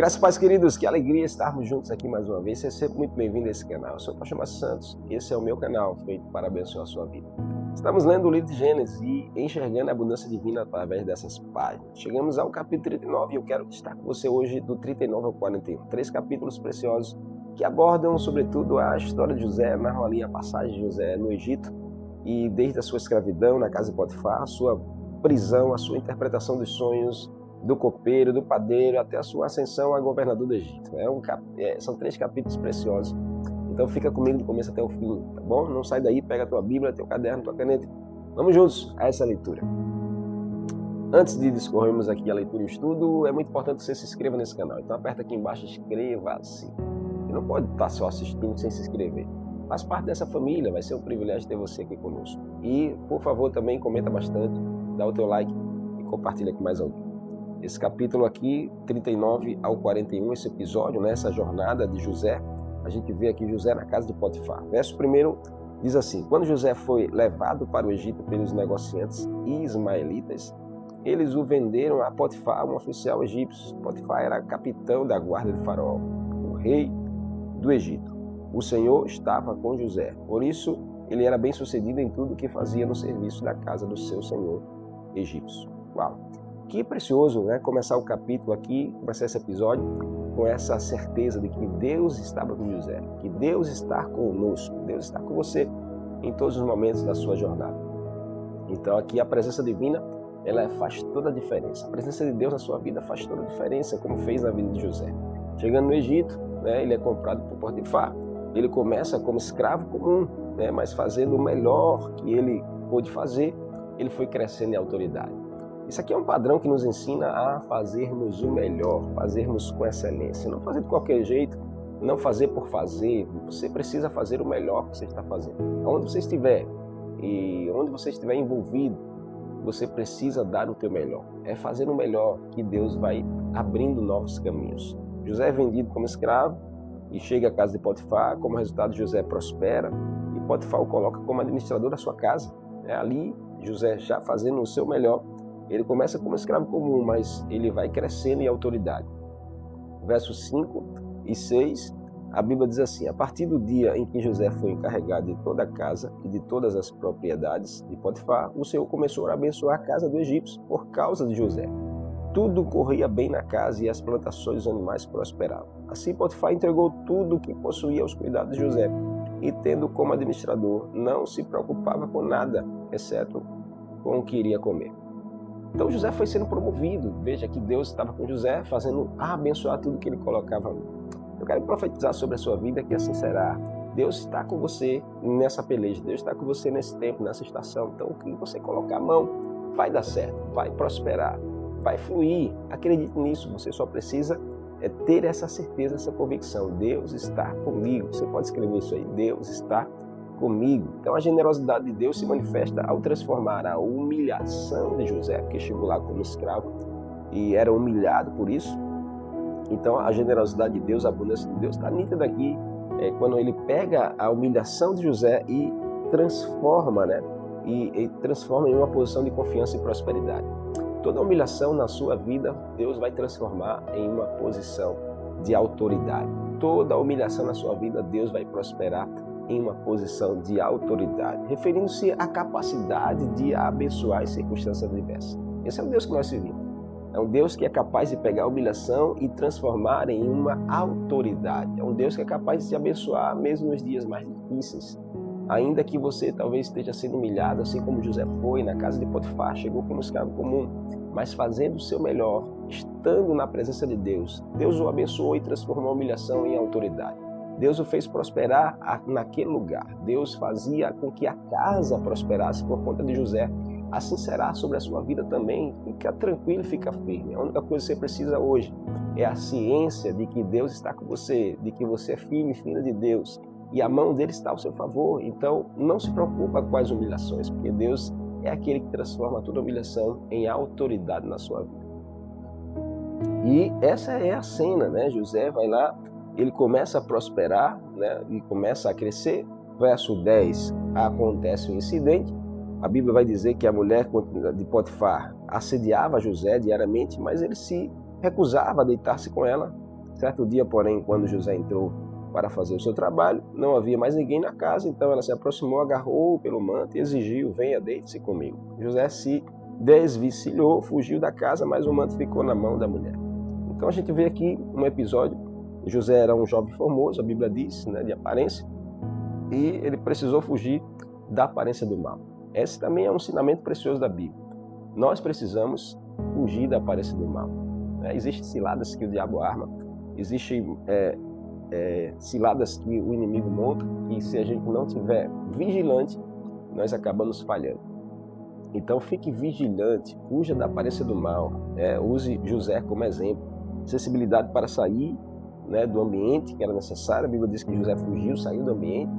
Graças a Deus, queridos, que alegria estarmos juntos aqui mais uma vez. Seja sempre muito bem-vindo a esse canal. Eu sou o Pastor Márcio Santos, esse é o meu canal feito para abençoar a sua vida. Estamos lendo o livro de Gênesis e enxergando a abundância divina através dessas páginas. Chegamos ao capítulo 39 e eu quero estar com você hoje do 39 ao 41. 3 capítulos preciosos que abordam, sobretudo, a história de José, narram ali a passagem de José no Egito e desde a sua escravidão na casa de Potifar, a sua prisão, a sua interpretação dos sonhos, do copeiro, do padeiro, até a sua ascensão a governador do Egito. São 3 capítulos preciosos. Então fica comigo do começo até o fim, tá bom? Não sai daí, pega a tua Bíblia, teu caderno, tua caneta. Vamos juntos a essa leitura. Antes de discorrermos aqui a leitura e o estudo, é muito importante que você se inscreva nesse canal. Então aperta aqui embaixo, inscreva-se. Você não pode estar só assistindo sem se inscrever. Faz parte dessa família, vai ser um privilégio ter você aqui conosco. E, por favor, também comenta bastante, dá o teu like e compartilha com mais alguém. Esse capítulo aqui, 39 ao 41, esse episódio, essa jornada de José, a gente vê aqui José na casa de Potifar. Verso 1 diz assim: quando José foi levado para o Egito pelos negociantes ismaelitas, eles o venderam a Potifar, um oficial egípcio. Potifar era capitão da guarda de Faraó, o rei do Egito. O Senhor estava com José, por isso ele era bem sucedido em tudo que fazia no serviço da casa do seu senhor egípcio. Uau! Que precioso, começar o capítulo aqui, começar esse episódio com essa certeza de que Deus estava com José, que Deus está conosco, Deus está com você em todos os momentos da sua jornada. Então aqui a presença divina, ela faz toda a diferença. A presença de Deus na sua vida faz toda a diferença, como fez na vida de José. Chegando no Egito, ele é comprado por Potifar. Ele começa como escravo comum, mas fazendo o melhor que ele pôde fazer, ele foi crescendo em autoridade. Isso aqui é um padrão que nos ensina a fazermos o melhor, fazermos com excelência. Não fazer de qualquer jeito, não fazer por fazer. Você precisa fazer o melhor que você está fazendo. Onde você estiver e onde você estiver envolvido, você precisa dar o teu melhor. É fazer o melhor que Deus vai abrindo novos caminhos. José é vendido como escravo e chega à casa de Potifar. Como resultado, José prospera e Potifar o coloca como administrador da sua casa. Ali, José já fazendo o seu melhor. Ele começa como escravo comum, mas ele vai crescendo em autoridade. Versos 5 e 6, a Bíblia diz assim: a partir do dia em que José foi encarregado de toda a casa e de todas as propriedades de Potifar, o Senhor começou a abençoar a casa do egípcio por causa de José. Tudo corria bem na casa e as plantações dos animais prosperavam. Assim Potifar entregou tudo o que possuía aos cuidados de José e, tendo como administrador, não se preocupava com nada, exceto com o que iria comer. Então José foi sendo promovido. Veja que Deus estava com José, fazendo abençoar tudo que ele colocava ali. Eu quero profetizar sobre a sua vida que assim será. Deus está com você nessa peleja, Deus está com você nesse tempo, nessa estação. Então o que você colocar a mão vai dar certo, vai prosperar, vai fluir. Acredite nisso, você só precisa ter essa certeza, essa convicção. Deus está comigo. Você pode escrever isso aí, Deus está comigo. Então a generosidade de Deus se manifesta ao transformar a humilhação de José, que chegou lá como escravo e era humilhado por isso. Então a generosidade de Deus, a abundância de Deus está nítida aqui, quando ele pega a humilhação de José e transforma, e transforma em uma posição de confiança e prosperidade. Toda humilhação na sua vida, Deus vai transformar em uma posição de autoridade. Toda humilhação na sua vida, Deus vai prosperar em uma posição de autoridade, referindo-se à capacidade de abençoar as circunstâncias adversas. Esse é o Deus que nós servimos. É um Deus que é capaz de pegar a humilhação e transformar em uma autoridade. É um Deus que é capaz de te abençoar mesmo nos dias mais difíceis. Ainda que você talvez esteja sendo humilhado, assim como José foi na casa de Potifar, chegou como escravo comum, mas fazendo o seu melhor, estando na presença de Deus, Deus o abençoou e transformou a humilhação em autoridade. Deus o fez prosperar naquele lugar. Deus fazia com que a casa prosperasse por conta de José. Assim será sobre a sua vida também. Fica tranquilo, fica firme. A única coisa que você precisa hoje é a ciência de que Deus está com você, de que você é filho e filha de Deus. E a mão dele está ao seu favor. Então não se preocupa com as humilhações, porque Deus é aquele que transforma toda humilhação em autoridade na sua vida. E essa é a cena, José vai lá, ele começa a prosperar, e começa a crescer. Verso 10, acontece um incidente. A Bíblia vai dizer que a mulher de Potifar assediava José diariamente, mas ele se recusava a deitar-se com ela. Certo dia, porém, quando José entrou para fazer o seu trabalho, não havia mais ninguém na casa, então ela se aproximou, agarrou-o pelo manto e exigiu: venha, deite-se comigo. José se desvencilhou, fugiu da casa, mas o manto ficou na mão da mulher. Então a gente vê aqui um episódio. José era um jovem formoso, a Bíblia diz, né, de aparência, e ele precisou fugir da aparência do mal. Esse também é um ensinamento precioso da Bíblia. Nós precisamos fugir da aparência do mal. Existem ciladas que o diabo arma, existem ciladas que o inimigo monta, e se a gente não estiver vigilante, nós acabamos falhando. Então fique vigilante, fuja da aparência do mal, use José como exemplo. Sensibilidade para sair, né, do ambiente que era necessário. A Bíblia diz que José fugiu, saiu do ambiente.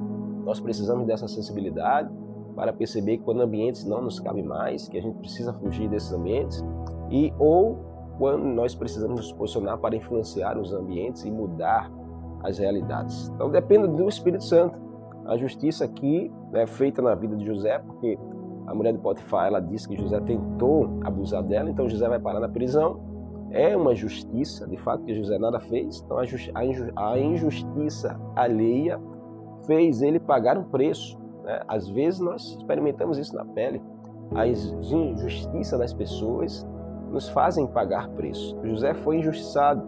Nós precisamos dessa sensibilidade para perceber que quando ambientes não nos cabem mais, que a gente precisa fugir desses ambientes, ou quando nós precisamos nos posicionar para influenciar os ambientes e mudar as realidades. Então depende do Espírito Santo. A justiça aqui é feita na vida de José, porque a mulher de Potifar, ela disse que José tentou abusar dela, então José vai parar na prisão. É uma justiça, de fato, que José nada fez. Então a injustiça alheia fez ele pagar um preço. Às vezes nós experimentamos isso na pele. A injustiça das pessoas nos fazem pagar preço. José foi injustiçado.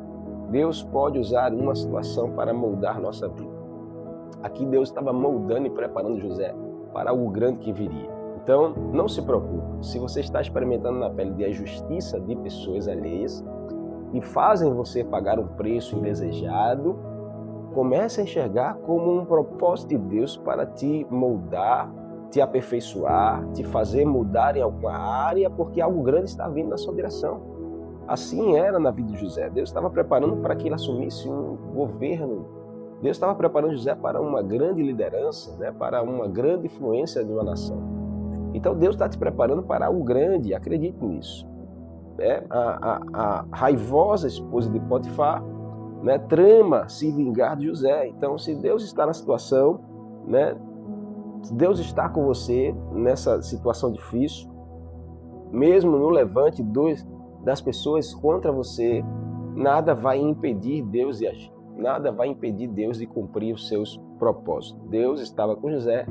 Deus pode usar uma situação para moldar nossa vida. Aqui Deus estava moldando e preparando José para algo grande que viria. Então, não se preocupe. Se você está experimentando na pele de injustiça de pessoas alheias que fazem você pagar um preço indesejado, comece a enxergar como um propósito de Deus para te moldar, te aperfeiçoar, te fazer mudar em alguma área, porque algo grande está vindo na sua direção. Assim era na vida de José. Deus estava preparando para que ele assumisse um governo. Deus estava preparando José para uma grande liderança, né? Para uma grande influência de uma nação. Então Deus está te preparando para algo grande, acredite nisso. A raivosa esposa de Potifar, né, trama se vingar de José. Então, se Deus está na situação, né, se Deus está com você nessa situação difícil, mesmo no levante das pessoas contra você, nada vai impedir Deus de agir. Nada vai impedir Deus de cumprir os seus propósitos. Deus estava com José,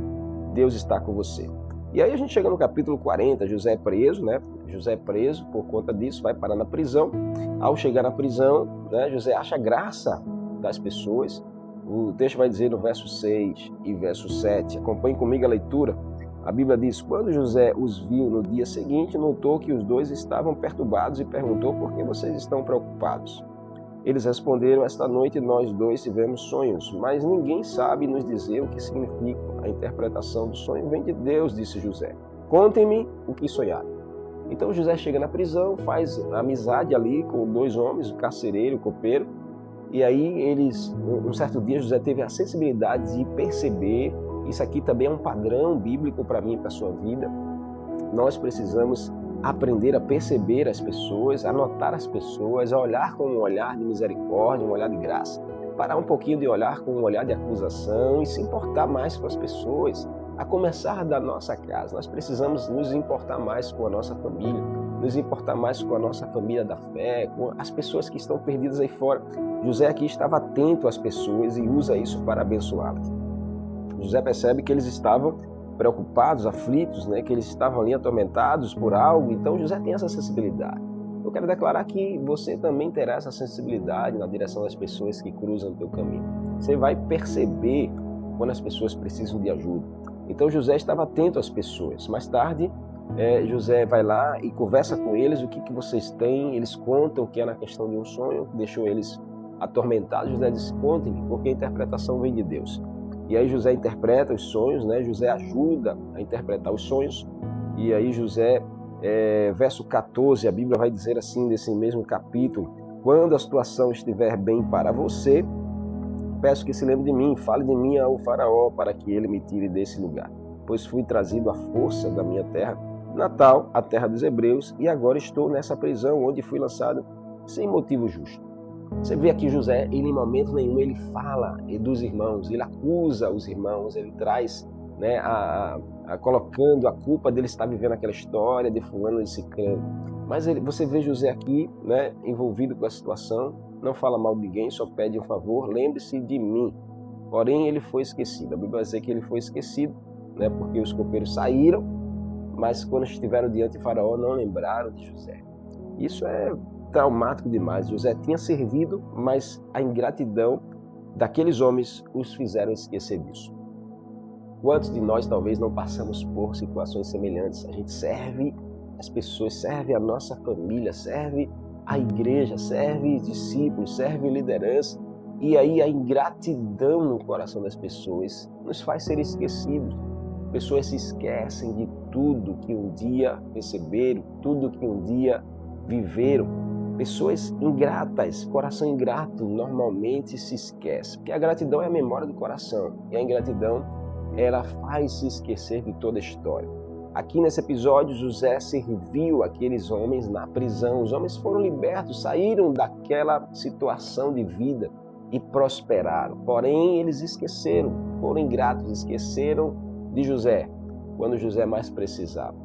Deus está com você. E aí a gente chega no capítulo 40, José é preso, né? José é preso, por conta disso, vai parar na prisão. Ao chegar na prisão, né, José acha graça das pessoas. O texto vai dizer no verso 6 e verso 7, acompanhe comigo a leitura. A Bíblia diz: quando José os viu no dia seguinte, notou que os dois estavam perturbados e perguntou: por que vocês estão preocupados? Eles responderam: esta noite nós dois tivemos sonhos, mas ninguém sabe nos dizer o que significa. A interpretação do sonho vem de Deus, disse José. Contem-me o que sonharam. Então José chega na prisão, faz amizade ali com dois homens, o carcereiro, o copeiro, e aí um certo dia José teve a sensibilidade de perceber. Isso aqui também é um padrão bíblico para mim e para a sua vida. Nós precisamos aprender a perceber as pessoas, a notar as pessoas, a olhar com um olhar de misericórdia, um olhar de graça. Parar um pouquinho de olhar com um olhar de acusação e se importar mais com as pessoas. A começar da nossa casa, nós precisamos nos importar mais com a nossa família, nos importar mais com a nossa família da fé, com as pessoas que estão perdidas aí fora. José aqui estava atento às pessoas e usa isso para abençoá-las. José percebe que eles estavam preocupados, aflitos, né? Que eles estavam ali atormentados por algo. Então José tem essa sensibilidade. Eu quero declarar que você também terá essa sensibilidade na direção das pessoas que cruzam o teu caminho. Você vai perceber quando as pessoas precisam de ajuda. Então José estava atento às pessoas. Mais tarde, José vai lá e conversa com eles: o que vocês têm? Eles contam que era a questão de um sonho que deixou eles atormentados. José diz: contem, porque a interpretação vem de Deus. E aí José interpreta os sonhos, né? José ajuda a interpretar os sonhos. E aí José, verso 14, a Bíblia vai dizer assim, nesse mesmo capítulo: quando a situação estiver bem para você, peço que se lembre de mim, fale de mim ao faraó, para que ele me tire desse lugar. Pois fui trazido à força da minha terra natal, a terra dos hebreus, e agora estou nessa prisão onde fui lançado sem motivo justo. Você vê aqui José, ele em momento nenhum ele fala dos irmãos, ele acusa os irmãos, ele traz, né, colocando a culpa dele estar vivendo aquela história de fulano e ciclano. Mas você vê José aqui, né, envolvido com a situação, não fala mal de ninguém, só pede um favor, lembre-se de mim. Porém, ele foi esquecido. A Bíblia vai dizer que ele foi esquecido, né, porque os copeiros saíram, mas quando estiveram diante de Faraó, não lembraram de José. Isso é traumático demais. José tinha servido, mas a ingratidão daqueles homens os fizeram esquecer disso. Quantos de nós talvez não passamos por situações semelhantes? A gente serve as pessoas, serve a nossa família, serve a igreja, serve discípulos, serve liderança. E aí a ingratidão no coração das pessoas nos faz ser esquecidos. Pessoas se esquecem de tudo que um dia receberam, tudo que um dia viveram. Pessoas ingratas, coração ingrato, normalmente se esquece. Porque a gratidão é a memória do coração. E a ingratidão, ela faz se esquecer de toda a história. Aqui nesse episódio, José serviu aqueles homens na prisão. Os homens foram libertos, saíram daquela situação de vida e prosperaram. Porém, eles esqueceram, foram ingratos, esqueceram de José, quando José mais precisava.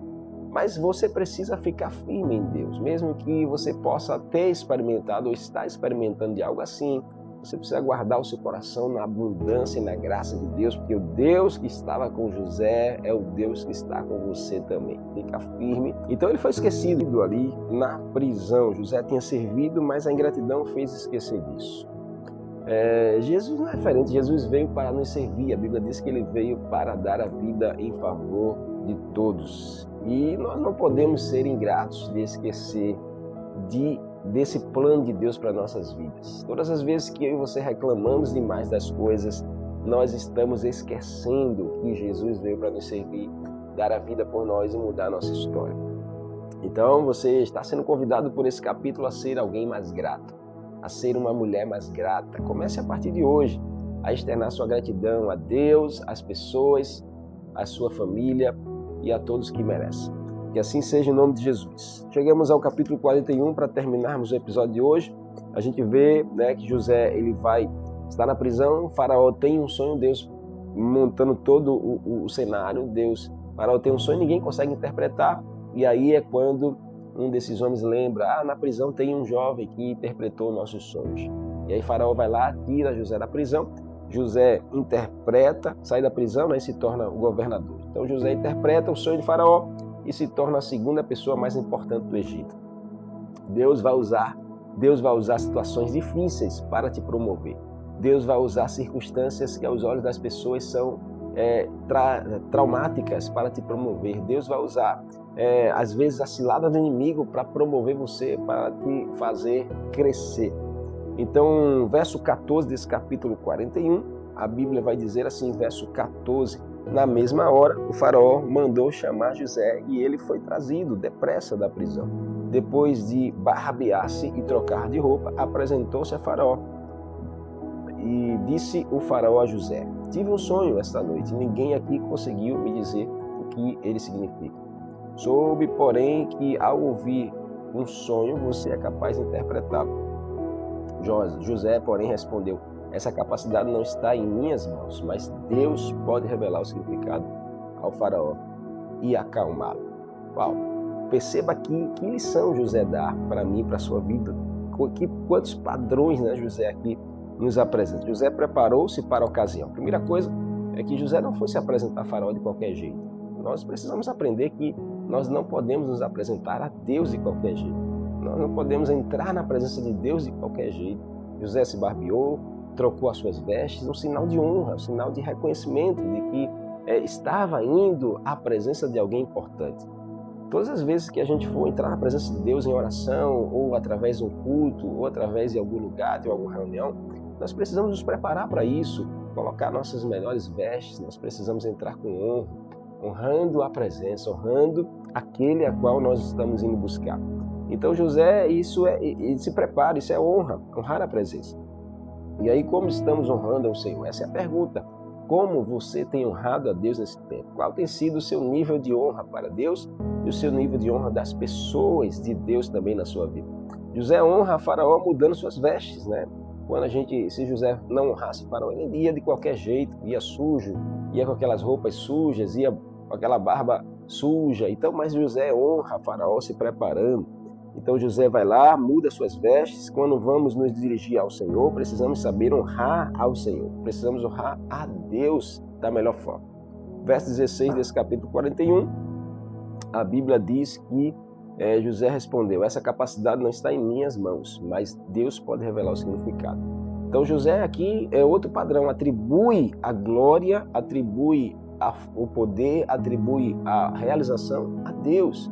Mas você precisa ficar firme em Deus, mesmo que você possa ter experimentado ou estar experimentando de algo assim. Você precisa guardar o seu coração na abundância e na graça de Deus, porque o Deus que estava com José é o Deus que está com você também. Fica firme. Então ele foi esquecido ali na prisão. José tinha servido, mas a ingratidão fez esquecer disso. Jesus não é diferente. Jesus veio para nos servir. A Bíblia diz que ele veio para dar a vida em favor de todos. E nós não podemos ser ingratos de esquecer desse plano de Deus para nossas vidas. Todas as vezes que eu e você reclamamos demais das coisas, nós estamos esquecendo que Jesus veio para nos servir, dar a vida por nós e mudar a nossa história. Então você está sendo convidado por esse capítulo a ser alguém mais grato, a ser uma mulher mais grata. Comece a partir de hoje a externar sua gratidão a Deus, às pessoas, à sua família e a todos que merecem. Que assim seja em nome de Jesus. Chegamos ao capítulo 41 para terminarmos o episódio de hoje. A gente vê, né, que José ele vai estar na prisão. O faraó tem um sonho, Deus montando todo o cenário. Faraó tem um sonho, ninguém consegue interpretar. E aí é quando um desses homens lembra, na prisão tem um jovem que interpretou nossos sonhos. E aí Faraó vai lá, tira José da prisão. José interpreta, sai da prisão, né, e se torna o governador. Então José interpreta o sonho de Faraó e se torna a segunda pessoa mais importante do Egito. Deus vai usar situações difíceis para te promover. Deus vai usar circunstâncias que aos olhos das pessoas são traumáticas para te promover. Deus vai usar, às vezes, a cilada do inimigo para promover você, para te fazer crescer. Então, verso 14 desse capítulo 41, a Bíblia vai dizer assim, verso 14, na mesma hora, o faraó mandou chamar José e ele foi trazido depressa da prisão. Depois de barbear-se e trocar de roupa, apresentou-se a faraó. E disse o faraó a José, tive um sonho esta noite, ninguém aqui conseguiu me dizer o que ele significa. Soube, porém, que ao ouvir um sonho, você é capaz de interpretá-lo. José, porém, respondeu, essa capacidade não está em minhas mãos, mas Deus pode revelar o significado ao faraó e acalmá-lo. Uau! Perceba aqui que lição José dá para mim, para a sua vida. Quantos padrões, né, José aqui nos apresenta. José preparou-se para a ocasião. A primeira coisa é que José não foi se apresentar a faraó de qualquer jeito. Nós precisamos aprender que nós não podemos nos apresentar a Deus de qualquer jeito. Nós não podemos entrar na presença de Deus de qualquer jeito. José se barbeou, trocou as suas vestes, um sinal de honra, um sinal de reconhecimento de que estava indo à presença de alguém importante. Todas as vezes que a gente for entrar na presença de Deus em oração, ou através de um culto, ou através de algum lugar, de alguma reunião, nós precisamos nos preparar para isso, colocar nossas melhores vestes, nós precisamos entrar com honra, honrando a presença, honrando aquele a qual nós estamos indo buscar. Então José, ele se prepara, isso é honra, honrar a presença. E aí, como estamos honrando ao Senhor? Essa é a pergunta. Como você tem honrado a Deus nesse tempo? Qual tem sido o seu nível de honra para Deus e o seu nível de honra das pessoas de Deus também na sua vida? José honra a faraó mudando suas vestes, né? Se José não honrasse faraó, ele ia de qualquer jeito, ia sujo, ia com aquelas roupas sujas, ia com aquela barba suja. Então, mas José honra Faraó se preparando. Então José vai lá, muda suas vestes. Quando vamos nos dirigir ao Senhor, precisamos saber honrar ao Senhor. Precisamos honrar a Deus da melhor forma. Verso 16 desse capítulo 41, a Bíblia diz que José respondeu: essa capacidade não está em minhas mãos, mas Deus pode revelar o significado. Então José aqui é outro padrão, atribui a glória, atribui o poder, atribui a realização a Deus.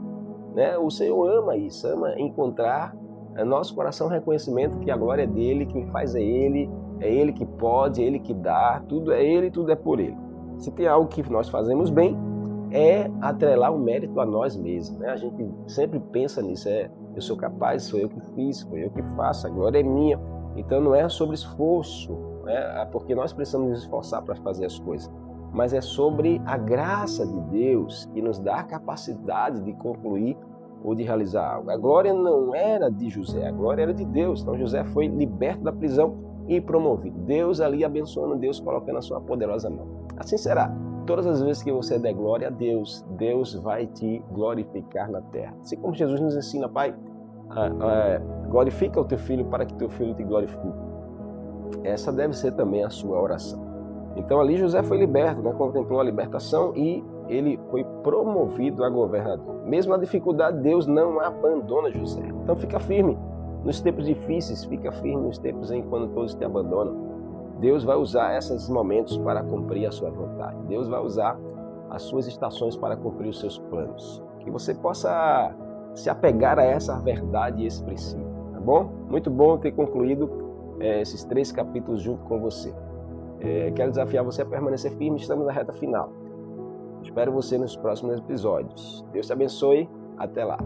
Né? O Senhor ama isso, ama encontrar no nosso coração reconhecimento que a glória é dele, quem faz é ele que pode, é ele que dá, tudo é ele, tudo é por ele. Se tem algo que nós fazemos bem, é atrelar o mérito a nós mesmos. Né? A gente sempre pensa nisso, eu sou capaz, sou eu que fiz, foi eu que faço, a glória é minha. Então não é sobre esforço, né? Porque nós precisamos nos esforçar para fazer as coisas, mas é sobre a graça de Deus que nos dá a capacidade de concluir ou de realizar algo. A glória não era de José, a glória era de Deus. Então José foi liberto da prisão e promovido. Deus ali abençoando, Deus colocando a sua poderosa mão. Assim será. Todas as vezes que você der glória a Deus, Deus vai te glorificar na terra. Assim como Jesus nos ensina, Pai, glorifica o teu filho para que teu filho te glorifique. Essa deve ser também a sua oração. Então ali José foi liberto, né? Contemplou a libertação e ele foi promovido a governador. Mesmo na dificuldade, Deus não abandona José. Então fica firme nos tempos difíceis, fica firme nos tempos em quando todos te abandonam. Deus vai usar esses momentos para cumprir a sua vontade. Deus vai usar as suas estações para cumprir os seus planos. Que você possa se apegar a essa verdade e esse princípio, tá bom? Muito bom ter concluído esses 3 capítulos junto com você. Quero desafiar você a permanecer firme, estamos na reta final. Espero você nos próximos episódios. Deus te abençoe, até lá.